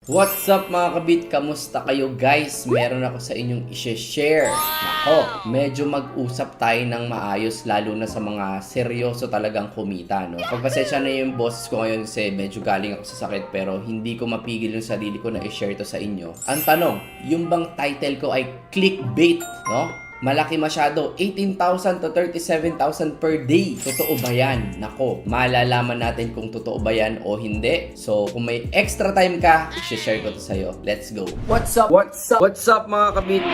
What's up mga kabit? Kamusta kayo guys? Meron ako sa inyong i-share. Nako, medyo mag-usap tayo ng maayos lalo na sa mga seryoso talagang kumita, no? Pagpasensya na yung boss ko ngayon kasi medyo galing ako sa sakit pero hindi ko mapigil yung sarili ko na i-share to sa inyo. Ang tanong, yung bang title ko ay clickbait, no? Malaki masyado, 18,000 to 37,000 per day. Totoo ba yan? Nako, malalaman natin kung totoo ba yan o hindi. So, kung may extra time ka, share ko to sa'yo. Let's go. What's up? What's up? What's up mga kabit?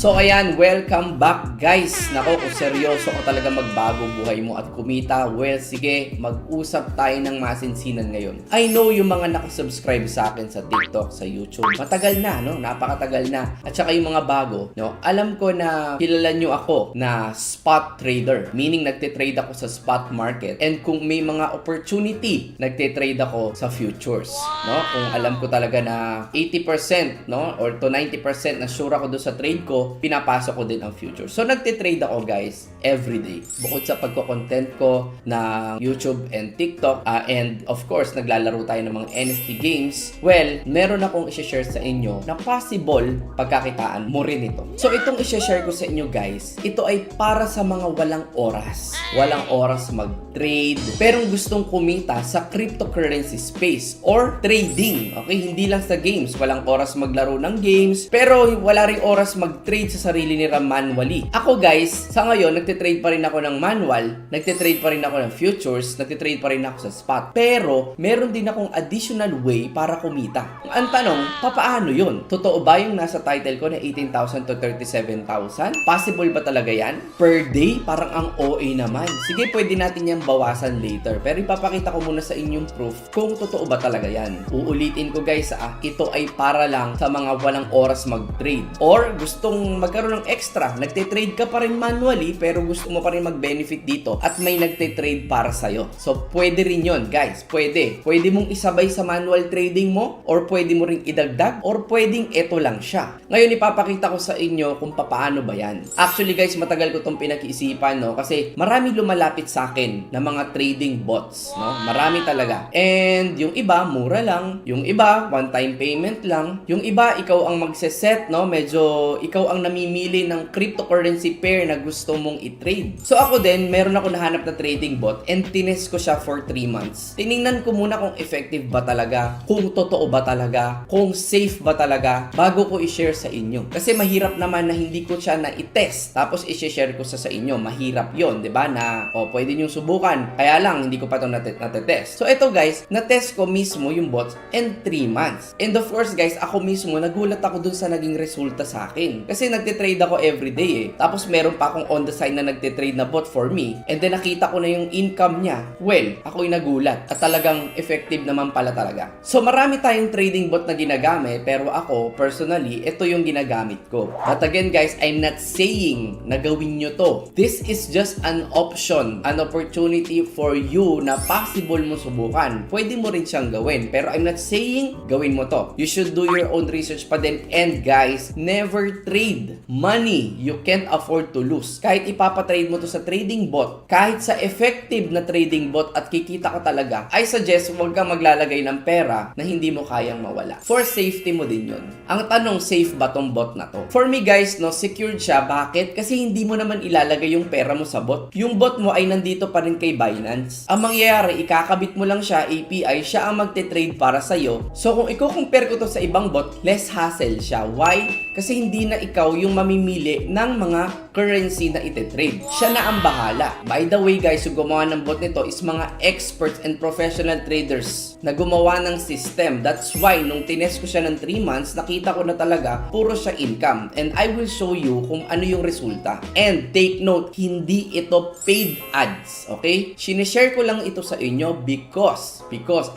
So ayan, welcome back guys. Nako, kung seryoso ka talaga magbago buhay mo at kumita, well sige, mag-usap tayo ng masinsinan ngayon. I know yung mga nakasubscribe sa akin sa TikTok, sa YouTube, matagal na, no? Napakatagal na. At saka yung mga bago, no? Alam ko na kilala nyo ako na spot trader, meaning nagtitrade ako sa spot market. And kung may mga opportunity, nagtitrade ako sa futures, no? Kung alam ko talaga na 80%, no? Or to 90% na sure ako doon sa trade ko, pinapasok ko din ang future. So, nagtitrade ako guys, everyday. Bukod sa pagko-content ko na YouTube and TikTok, and of course, naglalaro tayo ng mga NFT games, well, meron akong i-share sa inyo na possible pagkakitaan mo rin ito. So, itong i-share ko sa inyo guys, ito ay para sa mga walang oras. Walang oras mag-trade, pero gustong kumita sa cryptocurrency space or trading. Okay? Hindi lang sa games. Walang oras maglaro ng games, pero wala rin oras mag-trade sa sarili nila manually. Ako guys, sa ngayon, nagtitrade pa rin ako ng manual, nagtitrade pa rin ako ng futures, nagtitrade pa rin ako sa spot. Pero, meron din akong additional way para kumita. Ang tanong, papaano yun? Totoo ba yung nasa title ko na 18,000 to 37,000? Possible ba talaga yan? Per day? Parang ang OA naman. Sige, pwede natin yan bawasan later. Pero ipapakita ko muna sa inyong proof kung totoo ba talaga yan. Uulitin ko guys, ito ay para lang sa mga walang oras mag-trade. Or gustong magkaroon ng extra, nagte-trade ka pa rin manually pero gusto mo pa rin mag-benefit dito at may nagte-trade para sa'yo. So, pwede rin yon guys. Pwede. Pwede mong isabay sa manual trading mo or pwede mo rin idagdag or pwedeng ito lang siya. Ngayon, ipapakita ko sa inyo kung paano ba yan. Actually guys, matagal ko itong pinag-iisipan, no? Kasi marami lumalapit sa akin na mga trading bots, no? Marami talaga. And yung iba, mura lang. Yung iba, one-time payment lang. Yung iba, ikaw ang magse-set, no? Medyo ikaw ang namimili ng cryptocurrency pair na gusto mong i-trade. So ako din, meron ako nahanap na trading bot and tinest ko siya for 3 months. Tiningnan ko muna kung effective ba talaga, kung totoo ba talaga, kung safe ba talaga, bago ko i-share sa inyo. Kasi mahirap naman na hindi ko siya na i-test, tapos i-share ko sa inyo. Mahirap yon, di ba? Na, pwede nyo subukan. Kaya lang, hindi ko pa ito natetest. So ito guys, na-test ko mismo yung bots in 3 months. And of course guys, ako mismo, nagulat ako dun sa naging resulta sa akin. Kasi nagtitrade ako everyday eh. Tapos meron pa akong on the side na nagtitrade na bot for me. And then nakita ko na yung income niya. Well, ako'y nagulat. At talagang effective naman pala talaga. So marami tayong trading bot na ginagamit. Pero ako, personally, ito yung ginagamit ko. But again guys, I'm not saying na gawin nyo to. This is just an option. An opportunity for you na possible mo subukan. Pwede mo rin siyang gawin. Pero I'm not saying gawin mo to. You should do your own research pa din. And guys, never trade money you can't afford to lose. Kahit ipapatrade mo to sa trading bot, kahit sa effective na trading bot at kikita ka talaga, I suggest huwag kang maglalagay ng pera na hindi mo kayang mawala. For safety mo din yun. Ang tanong, safe ba tong bot na to? For me guys, no, secured siya. Bakit? Kasi hindi mo naman ilalagay yung pera mo sa bot. Yung bot mo ay nandito pa rin kay Binance. Ang mangyayari, ikakabit mo lang siya, API, siya ang magte-trade para sa'yo. So kung i-compare ko to sa ibang bot, less hassle siya. Why? Kasi hindi na ikaw yung mamimili ng mga currency na ite-trade. Siya na ang bahala. By the way guys, yung gumawa ng bot nito is mga experts and professional traders na gumawa ng system. That's why, nung tinest ko siya ng 3 months, nakita ko na talaga puro siya income. And I will show you kung ano yung resulta. And take note, hindi ito paid ads. Okay? Sinishare ko lang ito sa inyo because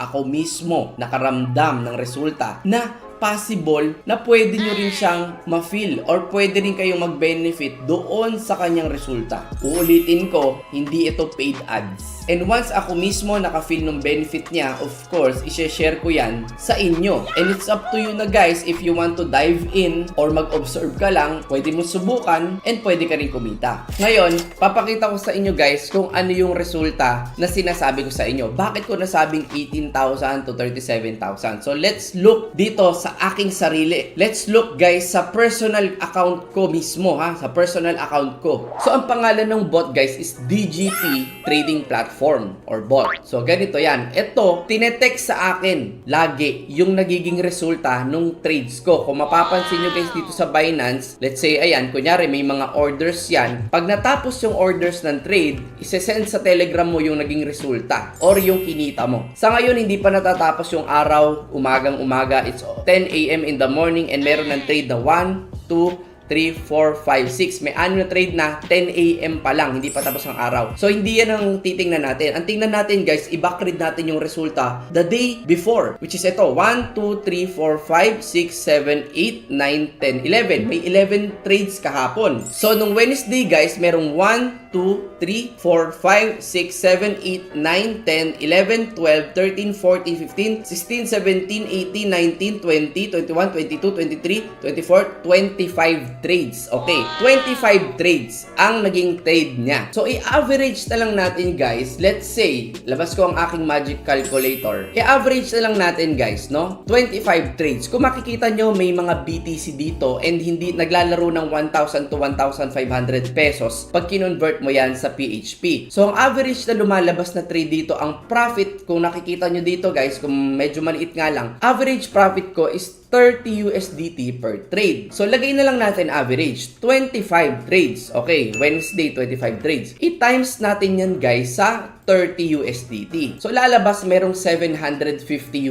ako mismo nakaramdam ng resulta na possible na pwede nyo rin siyang ma-feel or pwede rin kayong mag-benefit doon sa kanyang resulta. Uulitin ko, hindi ito paid ads. And once ako mismo naka-feel ng benefit niya, of course, i-share ko yan sa inyo. And it's up to you na guys, if you want to dive in or mag-observe ka lang, pwede mo subukan and pwede ka rin kumita. Ngayon, papakita ko sa inyo guys kung ano yung resulta na sinasabi ko sa inyo. Bakit ko nasabing 18,000 to 37,000? So let's look dito sa aking sarili. Let's look guys sa personal account ko mismo ha, sa personal account ko. So ang pangalan ng bot guys is DGP Trading Platform or bot. So ganito yan. Ito, tinetext sa akin lagi yung nagiging resulta nung trades ko. Kung mapapansin nyo guys dito sa Binance, let's say ayan, kunyari may mga orders yan. Pag natapos yung orders ng trade, isesend sa Telegram mo yung naging resulta or yung kinita mo. Sa ngayon, hindi pa natatapos yung araw, umagang umaga. It's 10 a.m. in the morning and meron ng trade na 1, 2, 3, 4, 5, 6. May ano na trade na 10 a.m. pa lang, hindi pa tapos ang araw. So, hindi yan ang titingnan natin. Ang tingnan natin, guys, i-backread natin yung resulta the day before, which is ito, 1, 2, 3, 4, 5, 6, 7, 8, 9, 10, 11. May 11 trades kahapon. So, nung Wednesday, guys, merong 1, 2, 3, 4, 5, 6, 7, 8, 9, 10, 11, 12, 13, 14, 15, 16, 17, 18, 19, 20, 21, 22, 23, 24, 25 trades. Okay, 25 trades ang naging trade niya. So, i-average na lang natin guys. Let's say, labas ko ang aking magic calculator. I-average na lang natin guys, no? 25 trades. Kung makikita nyo, may mga BTC dito and hindi naglalaro ng 1,000 to 1,500 pesos pag kinonvert mo yan sa PHP. So, ang average na lumalabas na trade dito, ang profit, kung nakikita nyo dito guys, kung medyo maliit nga lang, average profit ko is 30 USDT per trade. So, lagay na lang natin average. 25 trades. Okay, Wednesday, 25 trades. I-times natin yan guys sa 30 USDT. So, lalabas merong 750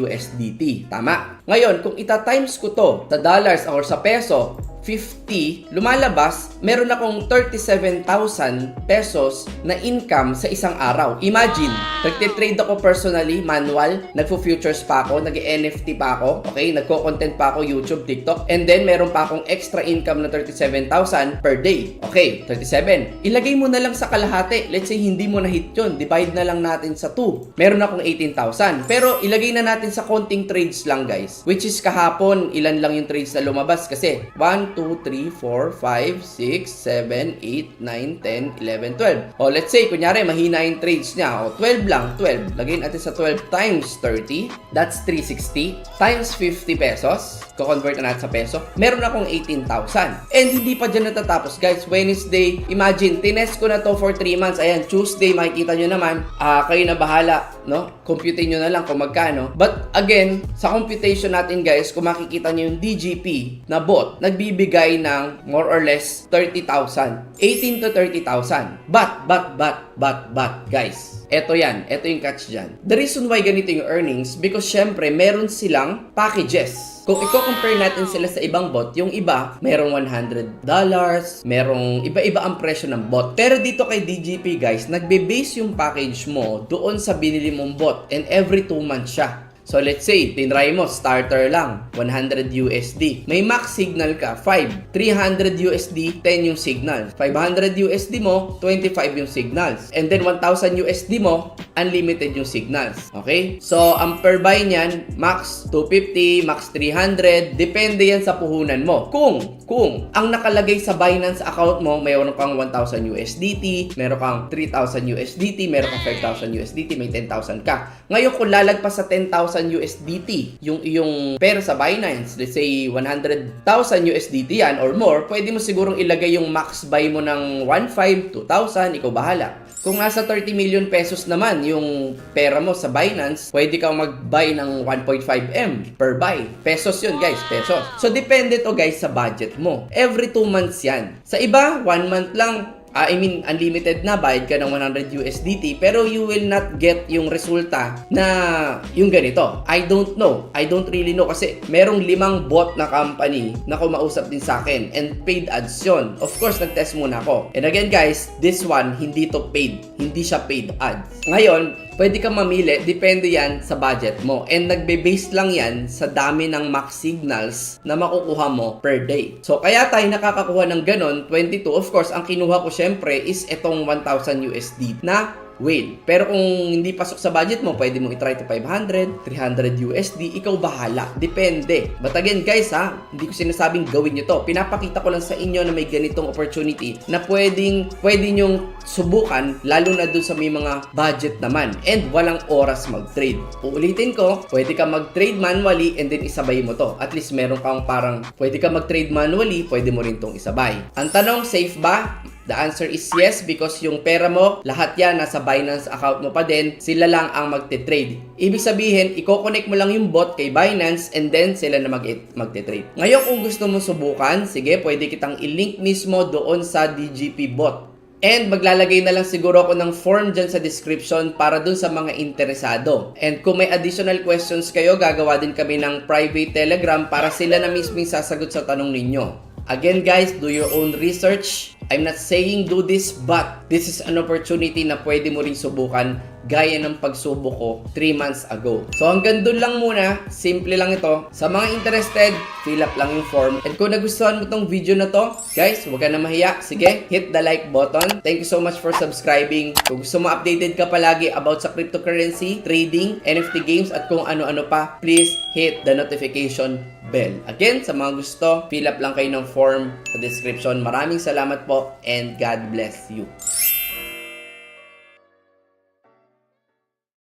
USDT. Tama? Ngayon, kung ita-times ko to sa dollars or sa peso, 50, lumalabas, meron akong 37,000 pesos na income sa isang araw. Imagine, nagtitrade ako personally, manual, nagpo-futures pa ako, nag-NFT pa ako, okay, nagko-content pa ako, YouTube, TikTok, and then meron pa akong extra income na 37,000 per day. Okay, 37. Ilagay mo na lang sa kalahati. Let's say, hindi mo na-hit yun. Divide na lang natin sa 2. Meron akong 18,000. Pero, ilagay na natin sa konting trades lang, guys. Which is kahapon, ilan lang yung trades na lumabas kasi 1, 2, 3, 4, 5, 6, 7, 8, 9, 10, 11, 12. O let's say, kunyari, mahina yung trades niya. O 12 lang, 12. Lagay natin sa 12 times 30. That's 360. Times 50 pesos. Ko-convert na natin sa peso. Meron akong 18,000. And hindi pa dyan natatapos, guys. Wednesday, imagine, tinest ko na to for 3 months. Ayan, Tuesday, makikita nyo naman. Kayo na bahala, no? Computin nyo na lang kung magkano. But again, sa computation natin, guys, kung makikita nyo yung DGP na bot, nagbibigay ng more or less 30,000. 18 to 30,000. But, guys, eto yan. Eto yung catch dyan. The reason why ganito yung earnings, because syempre, meron silang packages. Kung i-compare natin sila sa ibang bot, yung iba, merong $100, merong iba-iba ang presyo ng bot. Pero dito kay DGP guys, nagbe-base yung package mo doon sa binili mong bot and every 2 months siya. So let's say, tinry mo, starter lang, 100 USD. May max signal ka, 5. 300 USD, 10 yung signal. 500 USD mo, 25 yung signals. And then 1,000 USD mo, unlimited yung signals. Okay? So, ang per buy niyan, max 250, max 300, depende yan sa puhunan mo. Kung ang nakalagay sa Binance account mo, mayroon kang 1,000 USDT, meron kang 3,000 USDT, meron kang 5,000 USDT, may 10,000 ka. Ngayon, kung lalagpas sa 10,000 USDT yung iyong pera sa Binance, let's say 100,000 USDT yan or more, pwede mo sigurong ilagay yung max buy mo ng 1,500, 2,000, ikaw bahala. Kung nasa 30 million pesos naman yung pera mo sa Binance, pwede kang mag-buy ng 1.5M per buy. Pesos yun guys, pesos. So depende to guys sa budget mo. Every 2 months yan. Sa iba, 1 month lang. Unlimited na, bayad ka ng 100 USDT, pero you will not get yung resulta na yung ganito. I don't know. I don't really know kasi merong 5 bot na company na kumausap din sa akin and paid ads yun. Of course, nag-test muna ako. And again guys, this one, hindi to paid. Hindi siya paid ads. Ngayon, pwede kang mamili, depende yan sa budget mo. And nagbe-base lang yan sa dami ng max signals na makukuha mo per day. So, kaya tayo nakakakuha ng ganon, 22. Of course, ang kinuha ko syempre is itong 1,000 USD na whale. Pero kung hindi pasok sa budget mo, pwede mo i-try to 500, 300 USD, ikaw bahala. Depende. But again guys hindi ko sinasabing gawin nyo to. Pinapakita ko lang sa inyo na may ganitong opportunity na pwede nyong subukan, lalo na dun sa may mga budget naman and walang oras mag-trade. Uulitin ko, pwede ka mag-trade manually and then isabay mo to. At least meron kang parang pwede ka mag-trade manually, pwede mo rin tong isabay. Ang tanong, safe ba? The answer is yes, because yung pera mo, lahat yan nasa Binance account mo pa din, sila lang ang magte-trade. Ibig sabihin, i-connect mo lang yung bot kay Binance and then sila na magte-trade. Ngayon kung gusto mo subukan, sige, pwede kitang i-link mismo doon sa DGP bot. And maglalagay na lang siguro ako ng form dyan sa description para dun sa mga interesado. And kung may additional questions kayo, gagawa din kami ng private telegram para sila na mismo yung sasagot sa tanong ninyo. Again guys, do your own research. I'm not saying do this, but this is an opportunity na pwede mo ring subukan gaya ng pagsubok ko 3 months ago. So hanggang dun lang muna, simple lang ito. Sa mga interested, fill up lang yung form. And kung nagustuhan mo tong video na to, guys, huwag ka na mahiya. Sige, hit the like button. Thank you so much for subscribing. Kung gusto mo updated ka palagi about sa cryptocurrency, trading, NFT games, at kung ano-ano pa, please hit the notification bell. Again, sa mga gusto, fill up lang kayo ng form sa description. Maraming salamat po and God bless you.